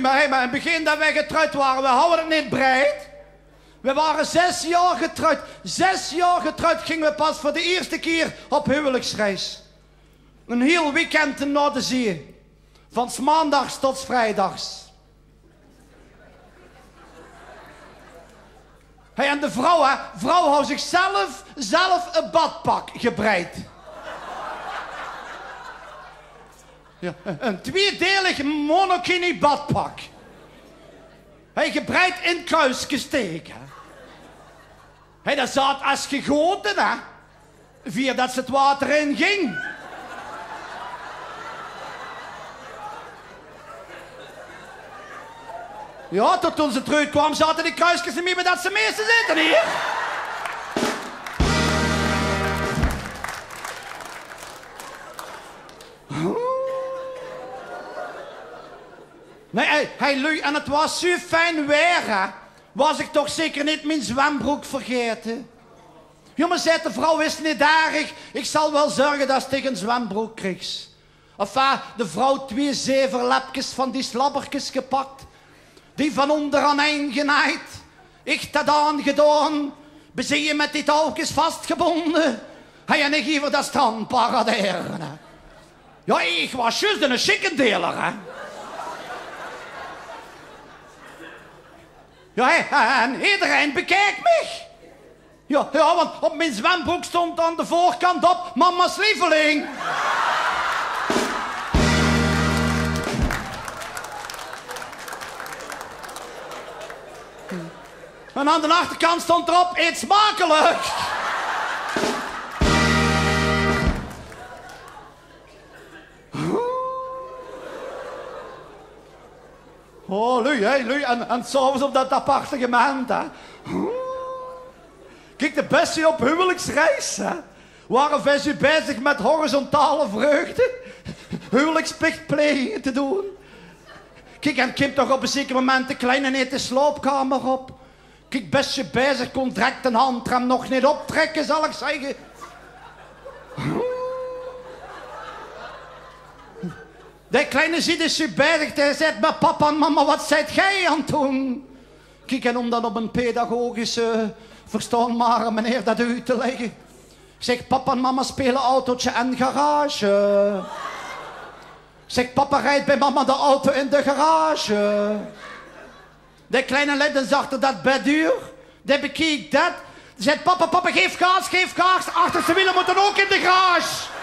maar in het begin dat wij getrouwd waren, we hadden het niet breed. We waren 6 jaar getrouwd. 6 jaar getrouwd gingen we pas voor de eerste keer op huwelijksreis. Een heel weekend naar de zee. Van 's maandags tot 's vrijdags. En de vrouw had zichzelf een badpak gebreid. Ja, een tweedelig monokini badpak. Gebreid in kruisjes steken. Dat zat als gegoten, hè. Via dat ze het water in ging. Ja, tot toen ze terug kwam, zaten die kruisjes niet meer dat ze meesten zitten hier. Nee, lui, en het was zo fijn weer, hè. Was ik toch zeker niet mijn zwembroek vergeten? Jongen, zei de vrouw, is niet erg. Ik zal wel zorgen dat ze een zwembroek kreeg. Enfin, de vrouw 2 zeverlepjes van die slabbertjes gepakt. Die van onderaan genaaid. Ik dat aangedaan. Bezien met die touwtjes vastgebonden. En ik hier dat strand paraderen. Ja, ik was juist een chickendeler, hè. Ja, en iedereen bekijkt me. Ja, want op mijn zwembroek stond aan de voorkant op mama's lieveling. En aan de achterkant stond erop, eet smakelijk. Oh, lui. En s'avonds op dat appartement, hè. Kijk, de beste op huwelijksreis, hè. Waren wij zo bezig met horizontale vreugde. Huwelijksplichtplegingen te doen. Kijk, en Kim toch op een zeker moment de kleine niet de sloopkamer op. Kijk, best je bezig, kon direct een handrem nog niet optrekken, zal ik zeggen. Die kleine ziet is zo bezig, hij zegt met papa en mama, wat zijt jij aan het doen? Kijk, en om dan op een pedagogische, verstaanbare manier dat uit te leggen. Ik zeg, papa en mama spelen autootje en garage. Ik zeg, papa rijdt bij mama de auto in de garage. Die kleine leden zag er dat beduur. Die bekeek dat. Die zei, papa, geef gas. Achterste wielen moeten ook in de garage.